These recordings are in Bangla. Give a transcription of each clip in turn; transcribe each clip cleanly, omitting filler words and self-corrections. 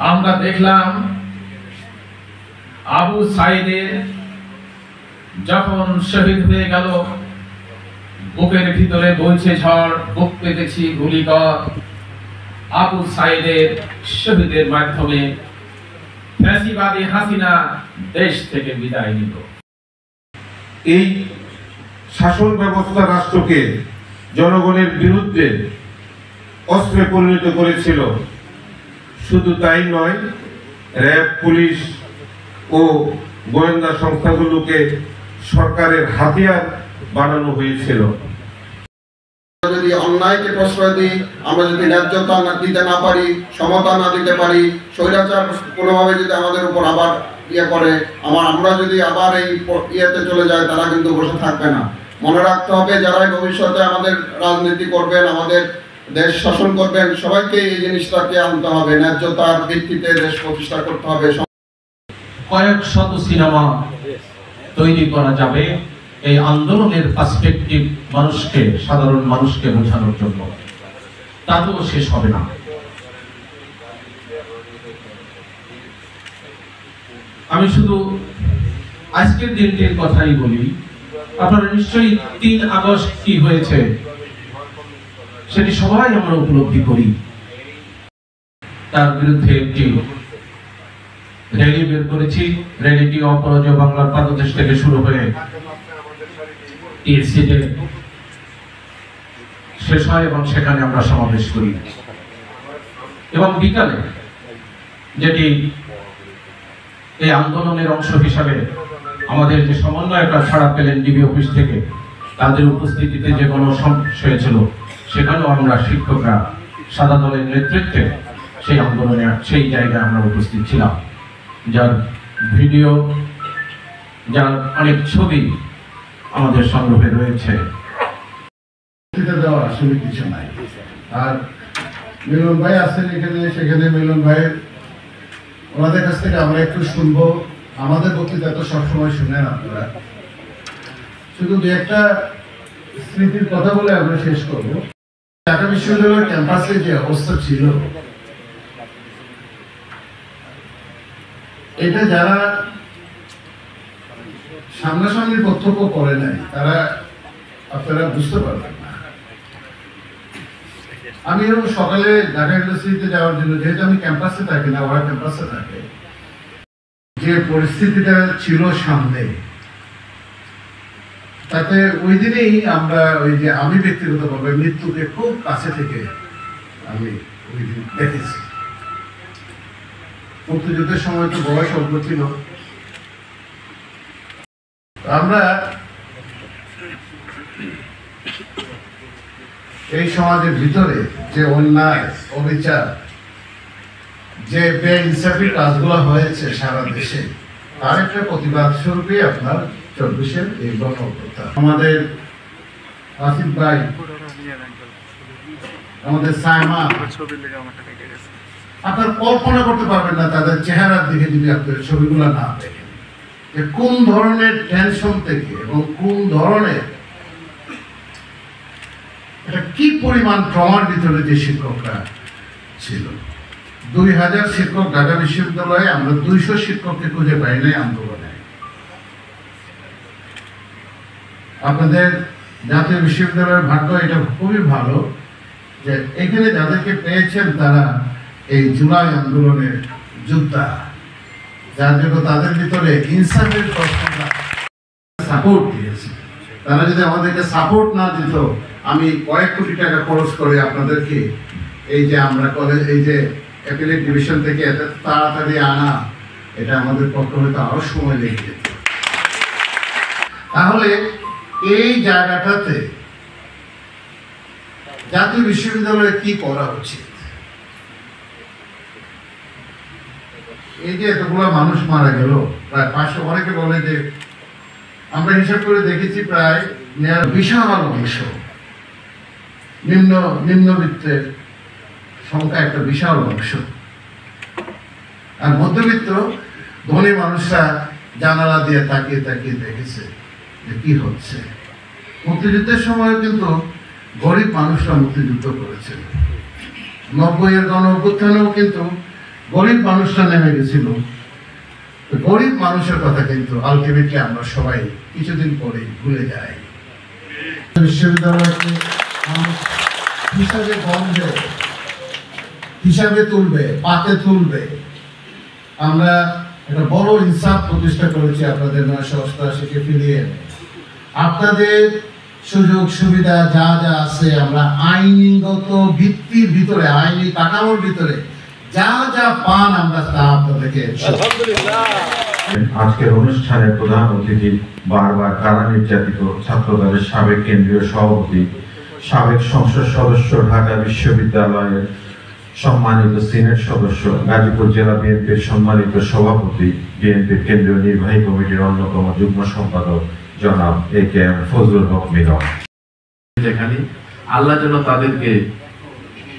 আমরা দেখলাম আবু সাইদের যখন শহীদ হয়ে গেল, বুকের ভিতরে বইছে ঝড়, বুক পেতেছি গুলিকর। আবু সাইদের শহীদের মাধ্যমে ফ্যাসিবাদী হাসিনা দেশ থেকে বিদায় নিল। এই শাসন ব্যবস্থা রাষ্ট্রকে জনগণের বিরুদ্ধে অস্ত্রে পরিণত করেছিল। শুধু তাই নয়, র্যাব, পুলিশ ও গোয়েন্দা সংস্থাগুলোকে সরকারের হাতিয়ার বানানো হয়েছিল। যদি অন্যায়কে প্রশ্রয় দিই, আমরা যদি ন্যায্যতা দিতে না পারি, সমতা না দিতে পারি, স্বৈরাচার কোনোভাবে যদি আমাদের উপর আবার করে, আমরা যদি আবার এই ইয়েতে চলে যাই, তারা কিন্তু বসে থাকবে না। মনে রাখতে হবে, যারাই ভবিষ্যতে আমাদের রাজনীতি করবেন, আমাদের দেশ শাসন করবেন, সবাইকে এই জিনিসটাকে আনতে হবে। ন্যায্যতার ভিত্তিতে দেশ প্রতিষ্ঠা করতে হবে। কয়েক শত সিনেমা তৈরি করা যাবে এই আন্দোলনের পার্সপেক্টিভ মানুষকে, সাধারণ মানুষকে বোঝানোর জন্য, তাতেও শেষ হবে না। আমি শুধু আজকের দিনটির কথাই বলি। আপনারা নিশ্চয়ই 3 আগস্ট কি হয়েছে সেটি সবাই আমরা উপলব্ধি করি। তার বিরুদ্ধে একটি র্যালি বের করেছি। র্যালিটি অপরাজয় বাংলার পাদদেশ থেকে শুরু হয়ে টিএসসিতে শেষ হয় এবং সেখানে আমরা সমাবেশ করি। এবং বিকালে যেটি এই আন্দোলনের অংশ হিসাবে আমাদের যে সমন্বয়করা ছাড়া পেলেন ডিবি অফিস থেকে, তাদের উপস্থিতিতে যে গণসমাবেশ হয়েছিল, সেখানেও আমরা শিক্ষকরা সাদা দলের নেতৃত্বে সেই আন্দোলনে সেই জায়গায় আমরা উপস্থিত ছিলাম। যার ভিডিও, যার অনেক ছবি আমাদের সংগ্রহে রয়েছে। আসলে কিছু নাই। আর মিলন ভাই আছেন এখানে, সেখানে মিলন ভাইয়ের ওনাদের কাছ থেকে আমরা একটু শুনবো। আমাদের বক্তৃতা তো সবসময় শুনেন আপনারা। শুধু 2-একটা স্মৃতির কথা বলে আমরা শেষ করব। ঢাকা বিশ্ববিদ্যালয়ের ক্যাম্পাসে যে অবস্থা ছিল, এটা যারা সামনাসামনি প্রত্যক্ষ করে নাই, তারা আপনারা বুঝতে পারবেন না। আমি এরকম সকালে ঢাকা ইউনিভার্সিটিতে যাওয়ার জন্য, যেহেতু আমি ক্যাম্পাসে থাকি না, ওরা ক্যাম্পাসে থাকে, যে পরিস্থিতিটা ছিল সামনে, তাতে ওই দিনেই আমরা আমি ব্যক্তিগতভাবে মৃত্যুকে খুব কাছে থেকে আমি ওই দিন দেখেছি। মুক্তিযুদ্ধের সময় তো বয়স অল্প ছিল। আমরা এই সমাজের ভিতরে যে অন্যায়, অবিচার, যে বেইনসাফি কাজগুলো হয়েছে সারা দেশে, তার একটা প্রতিবাদ স্বরূপে আপনার 24-এর এই গণঅভ্যুত্থান। আমাদের আসিফ ভাই, আমাদের সাইমা, আপনার কল্পনা করতে পারবেন না তাদের চেহারার দিকে যদি আপনার ছবিগুলো না দেখেন, যে কোন ধরনের টেনশন থেকে এবং কোন ধরনের এটা কি পরিমাণ ট্রমার ভিতরে যে শিক্ষকরা ছিল। 2000 শিক্ষক ঢাকা বিশ্ববিদ্যালয়ে, আমরা 200 শিক্ষককে খুঁজে পাই নাই আন্দোলনে। আপনাদের জাতীয় বিশ্ববিদ্যালয়ের ভাগ্য এটা খুবই ভালো যে এখানে যাদেরকে পেয়েছেন তারা এই জুলাই আন্দোলনের যোদ্ধা, যার জন্য তাদের ভিতরে ইনসাফের প্রশ্নটা সাপোর্ট দিয়েছে। তারা যদি আমাদেরকে সাপোর্ট না দিত, আমি কয়েক কোটি টাকা খরচ করে আপনাদেরকে এই যে আমরা কলেজ, এই যে অ্যাপিলেট ডিভিশন থেকে এত তাড়াতাড়ি আনা, এটা আমাদের পক্ষে হয়তো আরো সময় লেগে যেত। তাহলে এই জায়গাটাতে জাতীয় বিশ্ববিদ্যালয়ে কি করা উচিত? এই যে এতগুলো মানুষ মারা গেল, প্রায় 500, অনেকে বলে যে আমরা হিসাব করে দেখেছি প্রায় বিশাল অংশ নিম্নবিত্তের সংখ্যা একটা বিশাল অংশ, আর মধ্যবিত্ত ধনী মানুষরা জানালা দিয়ে তাকিয়ে তাকিয়ে দেখেছে যে কি হচ্ছে। মুক্তিযুদ্ধের সময় কিন্তু গরিব মানুষরা মুক্তিযুদ্ধ করেছে। 90-এর গণ অভ্যুত্থানেও কিন্তু গরিব মানুষরা নেমে গেছিল। গরিব মানুষের কথা কিন্তু আলটিমেটলি আমরা সবাই কিছুদিন পরেই ভুলে যাই। বিশ্ববিদ্যালয়কে হিসাবে গন্ধে হিসাবে তুলবে, পাতে তুলবে। আমরা একটা বড় ইনসাফ প্রতিষ্ঠা করেছি আপনাদের 988-কে ফিরিয়ে এনে। আপনাদের সুযোগ সুবিধা যা যা আছে আমরা আইনগত ভিত্তির ভিতরে, আইনি কাঠামোর ভিতরে যা যা পান আমরা তা আপনাদেরকে। আজকের অনুষ্ঠানে প্রধান অতিথি বারবার কারা নির্যাতিত ছাত্রদলের সাবেক কেন্দ্রীয় সভাপতি, সাবেক সংসদ সদস্য, ঢাকা বিশ্ববিদ্যালয়ের সম্মানিত সিনেট সদস্য, গাজীপুর জেলা বিএনপির সম্মানিত সভাপতি, বিএনপির কেন্দ্রীয় নির্বাহী কমিটির অন্যতম যুগ্ম সম্পাদক জনাব AKM ফজলুল হক মিলন। যেখানে আল্লাহ যেন তাদেরকে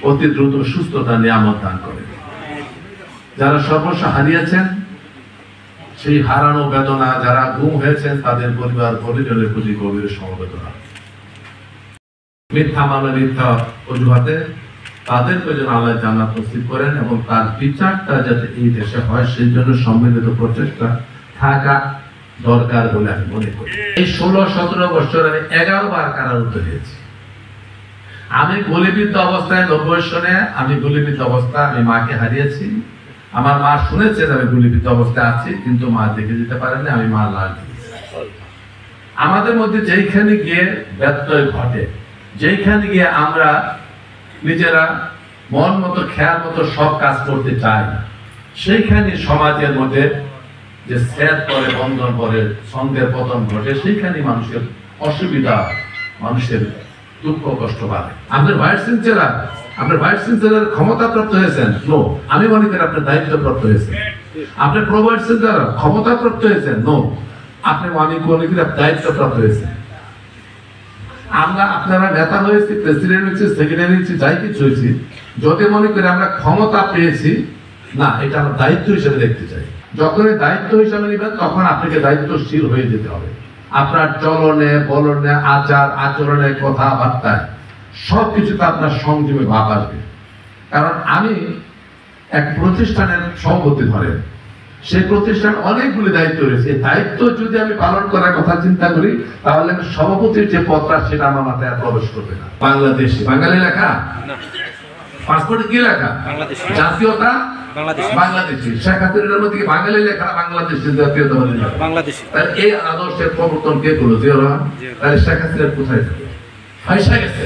অতি দ্রুত সুস্থতা নিয়ামত দান করে। যারা সর্বস্ব হারিয়েছেন, সেই হারানো বেদনা, যারা গুম হয়েছেন তাদের পরিবার পরিজনের প্রতি গভীর সমবেদনা। মিথ্যা মামলা, মিথ্যা অজুহাতে তাদেরকে যেন আল্লাহ জান্নাত নসিব করেন এবং তার বিচারটা যাতে এই দেশে হয় সেই জন্য সম্মিলিত প্রচেষ্টা থাকা দরকার বলে আমি মনে করি। এই 16-17 বছর আমি 11 বার কারারুদ্ধ হয়েছি। আমি গুলিবিদ্ধ অবস্থায় 90 সনে আমি গুলিবিদ্ধ অবস্থায় আমি মাকে হারিয়েছি। আমার মা শুনেছে আমি গুলিবিদ্ধ অবস্থায় আছি, কিন্তু মা দেখে যেতে পারেনি, আমি মা লাশ দিয়েছি। আমাদের মধ্যে যেইখানে গিয়ে ব্যত্যয় ঘটে, যেইখানে গিয়ে আমরা নিজেরা মন মতো খেয়াল মতো সব কাজ করতে চাই, সেইখানে সমাজের মধ্যে যে স্যাদ করে, বন্ধন করে, ছন্দের পতন ঘটে, সেইখানে মানুষের অসুবিধা, মানুষের দুঃখ কষ্ট বাড়ে। আপনার ভাইস চ্যান্সেলর ক্ষমতাপ্রাপ্ত হয়েছেন? নো। আমি মনে করি আপনার দায়িত্বপ্রাপ্ত হয়েছেন। আপনার প্রো ভাইস চ্যান্সেলর ক্ষমতাপ্রাপ্ত হয়েছেন? নো। আপনি মনে করি দায়িত্বপ্রাপ্ত হয়েছেন। আপনারা নেতা হয়েছি, প্রেসিডেন্ট হয়েছি, সেক্রেটারি হয়েছি, যাই কিছু হয়েছি, যদি মনে করি আমরা ক্ষমতা পেয়েছি, না, এটা আমরা দায়িত্ব হিসেবে দেখতে চাই। যখন দায়িত্ব হিসাবে নেবেন তখন আপনাকে দায়িত্বশীল হয়ে যেতে হবে। আপনার চলনে, বলনে, আচার আচরণে, কথাবার্তায় সবকিছুতে আপনার সংযমে ভাব আসবে। কারণ আমি এক প্রতিষ্ঠানের সভাপতি ধরেন, সেই প্রতিষ্ঠান অনেকগুলি দায়িত্ব রয়েছে। এই দায়িত্ব যদি আমি পালন করার কথা চিন্তা করি, তাহলে আমি সভাপতির যে পদটা সেটা আমার মাথায় প্রবেশ করবে না। বাংলাদেশি, বাঙালি লেখা, পাসপোর্টে কি লেখা? জাতীয়তা বাংলাদেশি। শেখ হাসিনার মধ্যে কি বাঙালি লেখা, বাংলাদেশি জাতীয়তাবাদী লেখা? বাংলাদেশি। তাহলে এই আদর্শের প্রবর্তন কে করলো? জিয়া রহমান। তাহলে শেখ হাসিনার কোথায় যাবে? ফাইসা গেছে।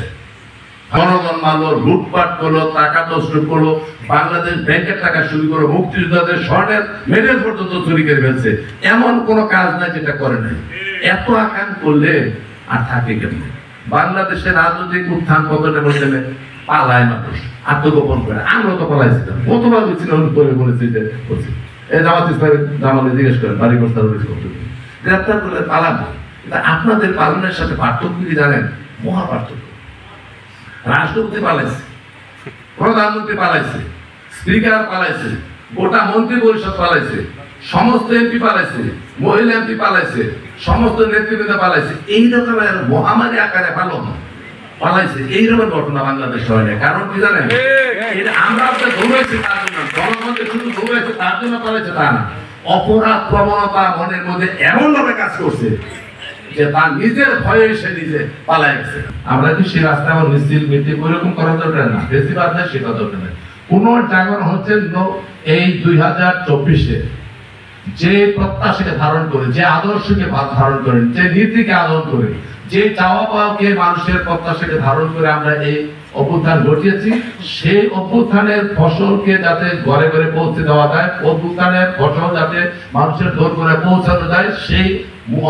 জনগণ মারলো, লুটপাট করলো, টাকা তছরুপ করলো, বাংলাদেশ ব্যাংকের টাকা চুরি করলো, মুক্তিযোদ্ধাদের স্বর্ণের মেডেল পর্যন্ত চুরি করে ফেলছে। এমন কোনো কাজ নাই যেটা করে নাই। এত আকাম করলে আর থাকে কেমন? বাংলাদেশের রাজনৈতিক উত্থান পতনের মধ্যে পালায় মানুষ, আত্মগোপন করে। আমরা তো পালাইছিলাম, কতবার গেছিলাম, বলেছি যে এই জামাত ইসলামের জামালে জিজ্ঞেস করেন, বাড়ি করতে গ্রেপ্তার করলে পালাবো। আপনাদের পালনের সাথে পার্থক্য কি জানেন? মহা পার্থক্য। রাষ্ট্রপতি পালাইছে, প্রধানমন্ত্রী পালাইছে, স্পিকার পালাইছে, গোটা মন্ত্রী পরিষদ পালাইছে, সমস্ত এমপি পালাইছে, মহিলা এমপি পালাইছে, সমস্ত নেতৃবৃন্দ পালাইছে। এই রকমের মহামারী আকারে পালাইছে। এই রকমের ঘটনা বাংলাদেশ হয় না। কারণ কি জানেন? আমরা দৌড়াইছি তার জন্য, জনগণকে শুধু দৌড়াইছে তার জন্য পালাইছে তা না। অপরাধ প্রবণতা মনের মধ্যে এমন ভাবে কাজ করছে যে তার নিজের ভয়ে সে নিজে পালাই গেছে। আমরা কি সেই রাস্তায় আমার মিছিল মিটিং ওইরকম করা দরকার না, বেশিরভাগ না, সেটা দরকার নেই। পুনর্জাগরণ হচ্ছে এই 2024-এ যে প্রত্যাশাকে ধারণ করে, যে আদর্শকে ধারণ করেন, যে নীতিকে আদরণ করে, যে চাওয়া পাওয়াকে মানুষের প্রত্যাশাকে ধারণ করে আমরা এই অভ্যুত্থান ঘটিয়েছি, সেই অভ্যুত্থানের ফসলকে যাতে ঘরে ঘরে পৌঁছে দেওয়া যায়, অভ্যুত্থানের ফসল যাতে মানুষের দোর করে পৌঁছানো যায়, সেই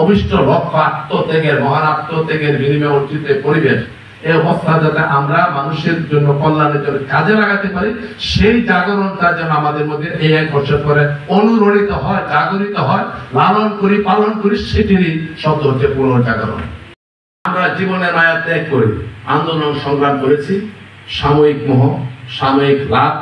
অভিষ্ট লক্ষ্য আত্মত্যাগের, মহান আত্মত্যাগের বিনিময়ে অর্জিত পরিবেশ, এই অবস্থা যাতে আমরা মানুষের জন্য, কল্যাণের জন্য কাজে লাগাতে পারি, সেই জাগরণটা যেন আমাদের মধ্যে এই 1 বছর পরে অনুরণিত হয়, জাগরিত হয়, লালন করি, পালন করি, সেটিরই শব্দ হচ্ছে পুনর্জাগরণ। আমরা জীবনের মায়া ত্যাগ করে আন্দোলন সংগ্রাম করেছি। সাময়িক মোহ, সাময়িক লাভ,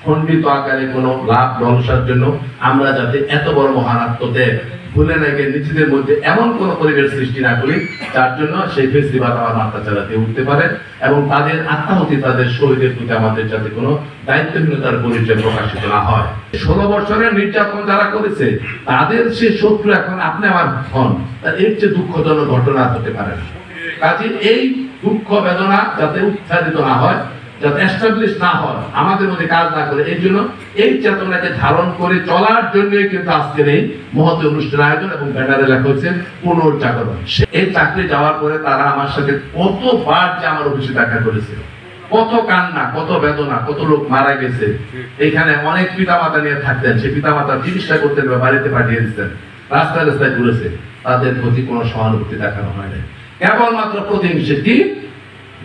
খণ্ডিত আকারে কোনো লাভ লালসার জন্য আমরা যাতে এত বড় মহান আত্মত্যাগ ভুলে না গিয়ে নিজেদের মধ্যে এমন কোন পরিবেশ সৃষ্টি না করি যার জন্য সেই ফেস্টিভাল আমার মাথা চালাতে উঠতে পারে এবং তাদের আত্মাহুতি, তাদের শহীদের প্রতি আমাদের যাতে কোনো দায়িত্বহীনতার পরিচয় প্রকাশিত না হয়। 16 বছরের নির্যাতন যারা করেছে তাদের সে শত্রু এখন আপনি আমার হন, এর চেয়ে দুঃখজনক ঘটনা হতে পারে না। কাজে এই দুঃখ বেদনা যাতে উচ্চারিত না হয়, যাতে এস্টাবলিশ না হয়, আমাদের মধ্যে কাজ না করে, এই জন্য এই চেতনাকে ধারণ করে চলার জন্যই কিন্তু আজকের এই মহৎ অনুষ্ঠান আয়োজন এবং ব্যানারে লেখা হচ্ছে পুনর্জাগরণ। এই চাকরি যাওয়ার পরে তারা আমার সাথে কতবার যে আমার অফিসে দেখা করেছে, কত কান্না, কত বেদনা, কত লোক মারা গেছে। এখানে অনেক পিতামাতা নিয়ে থাকতেন, সে পিতামাতার চিকিৎসা করতেন বা বাড়িতে পাঠিয়ে দিতেন, রাস্তায় রাস্তায় ঘুরেছে, তাদের প্রতি কোনো সহানুভূতি দেখানো হয় না। কেবলমাত্র প্রতিহিংসা কি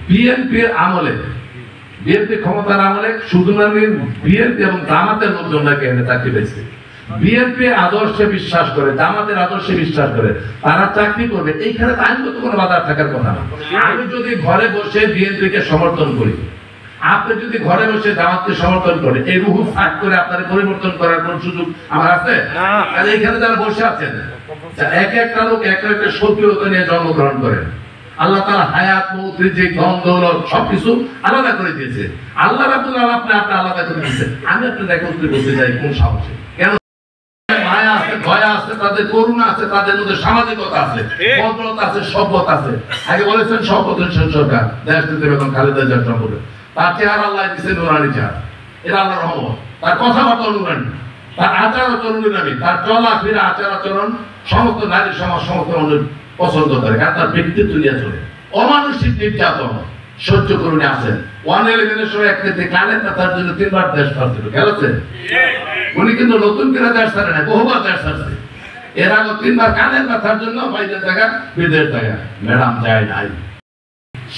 বিএনপির আমলে, বিএনপি ক্ষমতার আমলে শুধু বিএনপি এবং জামাতের লোকজন নাকি এনে চাকরি পেয়েছে। বিএনপি আদর্শে বিশ্বাস করে, জামাতের আদর্শে বিশ্বাস করে, তারা চাকরি করবে। এইখানে আইনগত কোনো বাধা থাকার কথা না। আমি যদি ঘরে বসে বিএনপিকে সমর্থন করি, আপনি যদি ঘরে বসে জামাতকে সমর্থন করে, এই রুহু ফাঁক করে আপনার পরিবর্তন করার কোন সুযোগ আমার আছে? আর এইখানে যারা বসে আছেন, এক একটা লোক এক একটা সক্রিয়তা নিয়ে জন্মগ্রহণ করেন। আল্লাহ তাআলা হায়াত, মওত, রিজিক, ধন দৌলত সবকিছু আলাদা করে দিয়েছে। আল্লাহ রাব্বুল আলামিন আপনি আলাদা করে দিয়েছেন। আমি আপনাদের একত্রে বলতে চাই কোন সাহসে? কেন? মায়া আছে, দয়া আছে, তাদের করুণা আছে, তাদের মধ্যে সামাজিকতা আছে, ভদ্রতা আছে, সভ্যতা আছে। আগে বলেছেন সর্বপ্রতিষ্ঠান সরকার দেশ দিতে বেগম খালেদা জিয়া সম্পর্কে, তার চেহারা আল্লাহ দিয়েছে নুরানি চেহারা, এটা আল্লাহর রহমত। তার কথাবার্তা নুরানি, তার আচার আচরণ নুরানি, তার চলাফেরা আচার আচরণ সমস্ত নারী সমাজ সমস্ত মানুষ পছন্দ করে, কারণ তার ব্যক্তিত্ব নিয়ে চলে। অমানসিক নির্যাতন সহ্য করুন আছেন। 111-এর সময় এক নেত্রী কানের ব্যথার জন্য 3 বার দেশ ছাড়ছিল, গেলছে। উনি কিন্তু নতুন করে দেশ ছাড়ে না, বহুবার দেশ ছাড়ছে। এর আগে 3 বার কানের ব্যথার জন্য বাইরের জায়গা, বিদেশ জায়গা ম্যাডাম যায় নাই।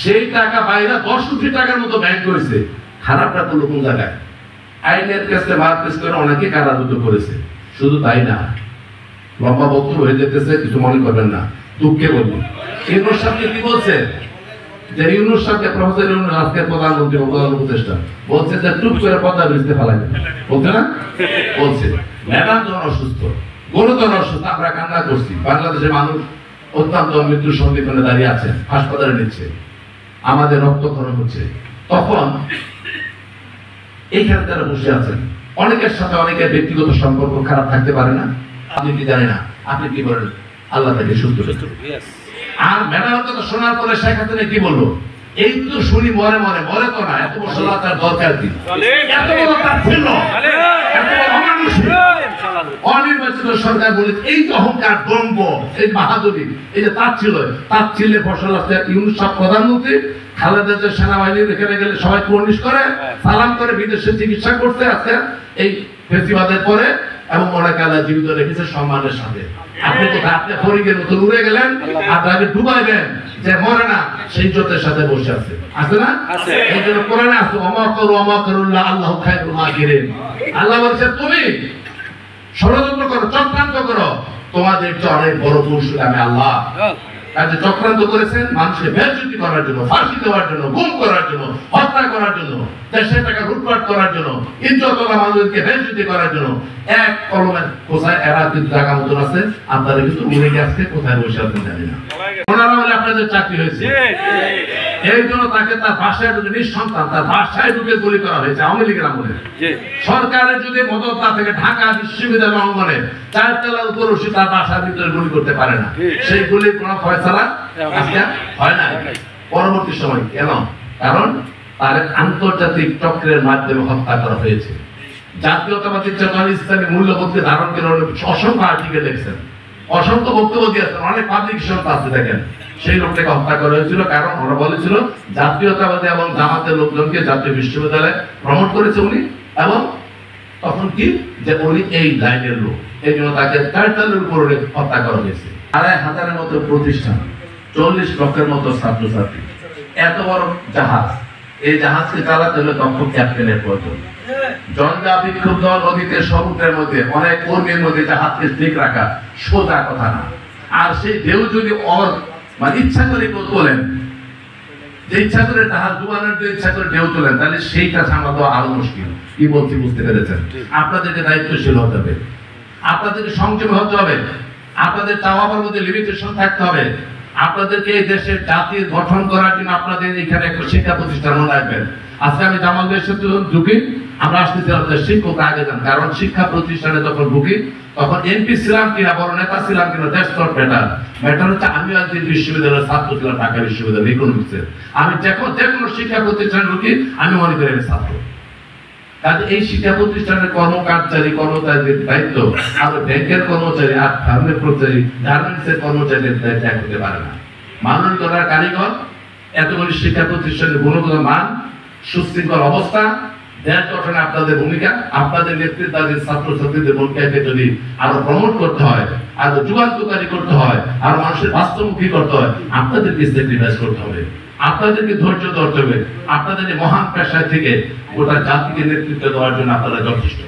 সেই টাকা বাইরে 10 কোটি টাকার মতো ব্যাংক করেছে। খারাপটা তো কোন জায়গায়? আইনের কাছে মারপিস করে অনেকে কারারুদ্ধ করেছে। শুধু তাই না, লম্বা বক্তব্য হয়ে যেতেছে, কিছু মনে করবেন না, দুঃখে বলি। ইউনূস সাহেবকে কি বলছে? যে ইউনূস সাহেবকে প্রফেসর ইউনূস আজকের প্রধানমন্ত্রী ও প্রধান উপদেষ্টা বলছে যে টুপ করে পদ্মা ব্রিজে ফেলাবে, বলছে না? বলছে ম্যাডাম যখন অসুস্থ, গুরুতর অসুস্থ, আমরা কান্না করছি। বাংলাদেশের মানুষ অত্যন্ত মৃত্যুর সন্ধিক্ষণে দাঁড়িয়ে আছে, হাসপাতালে নিচ্ছে, আমাদের রক্তক্ষরণ হচ্ছে। তখন এইখানে তারা বসে আছেন, অনেকের সাথে অনেকের ব্যক্তিগত সম্পর্ক খারাপ থাকতে পারে না, আপনি কি জানেন না? আপনি কি বলেন? আল্লাহ তাকে সুস্থ করতে। আর ম্যাডামের কথা শোনার পরে শেখ হাসিনা কি বললো? এই তো শুনি মরে মরে, মরে তো না, এত বড় তার দরকার কি? এত বড় তার ছিল, এত বড় অমানুষিক অনির্বাচিত সরকার বলে এই যে অহংকার, দম্ভ, এই বাহাদুরি, এই যে তার ছিল, তার ছিলে ফসল আছে। ইউনূস সাহেব প্রধানমন্ত্রী, খালেদা জিয়া সেনাবাহিনীর এখানে গেলে সবাই কুর্নিশ করে, সালাম করে, বিদেশে চিকিৎসা করতে আছে এই ফেস্টিভালের পরে, এবং ওনাকে আল্লাহ জীবিত রেখেছে সম্মানের সাথে। আপনি কোথায়? আপনি ফরিগের মতো উড়ে গেলেন, আপনাকে ডুবাইবেন, যে মরে না সেই জোতের সাথে বসে আছে, আছে না? এই জন্য কোরআনে আছে ওয়ামাকারুল্লাহ আল্লাহু খায়রুল মাকিরিন। আল্লাহ বলছে তুমি ষড়যন্ত্র করো, চক্রান্ত করো, তোমাদের চেয়ে অনেক বড় কৌশল আমি আল্লাহ। কাজে চক্রান্ত করেছেন মানুষকে বেইজ্জতি করার জন্য, ফাঁসি দেওয়ার জন্য, গুম করার জন্য, হত্যা করার জন্য, দেশের টাকা লুটপাট করার জন্য, ইজ্জতওয়ালা মানুষকে বেইজ্জতি করার জন্য। এক কলমের কোথায় এরা কিন্তু জায়গা মতন আছে, আপনারা কিন্তু উড়ে গেছে, কোথায় বসে আছেন জানি না। ওনারা বলে আপনাদের চাকরি হয়েছে, এই জন্য তাকে তার বাসায় ঢুকে, নিঃসন্তান তার বাসায় ঢুকে গুলি করা হয়েছে আওয়ামী লীগের আমলে। সরকারের যদি মদত না থেকে ঢাকা বিশ্ববিদ্যালয় অঙ্গনে 4 তলার উপর উঠে তার বাসার ভিতরে গুলি করতে পারে না, সেই গুলির কোনো ফয়সালা আজকে হয় না পরবর্তী সময়। কেন? কারণ তার আন্তর্জাতিক চক্রের মাধ্যমে হত্যা করা হয়েছে। জাতীয়তাবাদী চেতনা, ইসলামী মূল্যবোধকে ধারণ করে অসংখ্য আর্টিকেল লিখছেন, অসংখ্য বক্তব্য দিয়েছেন, অনেক পাবলিক সংস্থা আছে দেখেন। সেই লোকটাকে হত্যা করা হয়েছিল কারণ ওরা বলেছিল জাতীয়তাবাদী এবং জামাতের লোকজনকে জাতীয় বিশ্ববিদ্যালয়ে প্রমোট করেছে উনি, এবং তখন কি যে উনি এই লাইনের লোক, এই জন্য তাকে 4 তলার উপরে হত্যা করা হয়েছে। 2,500-এর মতো প্রতিষ্ঠান, 40 লক্ষের মতো ছাত্রছাত্রী, এত বড় জাহাজ, এই জাহাজকে চালাতে হলে দক্ষ ক্যাপ্টেনের প্রয়োজন। জঞ্জা বিক্ষুব্ধ নদীতে, সমুদ্রের মধ্যে অনেক কর্মীর মধ্যে জাহাজকে ঠিক রাখা সোজা কথা না। আর সেই ঢেউ যদি মানে ইচ্ছা করে কেউ তোলেন, যে ইচ্ছা করে জাহাজ ডুবানোর যে ইচ্ছা করে ঢেউ তোলেন, তাহলে সেইটা সামলানো আরো মুশকিল। কি বলছি বুঝতে পেরেছেন? আপনাদেরকে দায়িত্বশীল হতে হবে, আপনাদেরকে সংযমী হতে হবে। আপনাদের চাওয়ার মধ্যে লিমিটেশন থাকতে হবে। আপনাদেরকে এই দেশের জাতির গঠন করার জন্য আপনাদের এখানে একটা শিক্ষা প্রতিষ্ঠান মনে রাখবেন। আজকে আমি জামাল ভাইয়ের সাথে ঢুকি, আমরা আসতেছি আমাদের শিক্ষক আগে যান, কারণ শিক্ষা প্রতিষ্ঠানে যখন ঢুকি তখন এমপি ছিলাম কিনা, বড় নেতা ছিলাম কিনা, দ্যাটস নট ম্যাটার। ম্যাটার হচ্ছে আমি একদিন বিশ্ববিদ্যালয়ের ছাত্র ছিলাম, ঢাকা বিশ্ববিদ্যালয় ইকোনমিক্সের। আমি যে কোনো শিক্ষা প্রতিষ্ঠানে ঢুকি আমি মনে করি আমি ছাত্র। কাজে এই শিক্ষা প্রতিষ্ঠানের কর্মচারীর দায়িত্ব আর ব্যাংকের কর্মচারী আর ফার্মের কর্মচারী, গার্মেন্টসের কর্মচারীর দায়িত্ব এক হতে পারে না। মানুষ গড়ার কারিগর এতগুলি শিক্ষা প্রতিষ্ঠানের গুণগত মান, সুশৃঙ্খল অবস্থা, দেশ গঠনে আপনাদের ভূমিকা, আপনাদের নেতৃত্বাধীন ছাত্রছাত্রীদের ভূমিকাকে যদি আরো প্রমোট করতে হয়, আরো যুগান্তকারী করতে হয়, আর মানুষের বাস্তবমুখী করতে হয়, আপনাদেরকে স্যাক্রিফাইস করতে হবে, আপনাদেরকে ধৈর্য ধরতে হবে। আপনাদের এই মহান পেশায় থেকে গোটা জাতিকে নেতৃত্ব দেওয়ার জন্য আপনারা যথেষ্ট।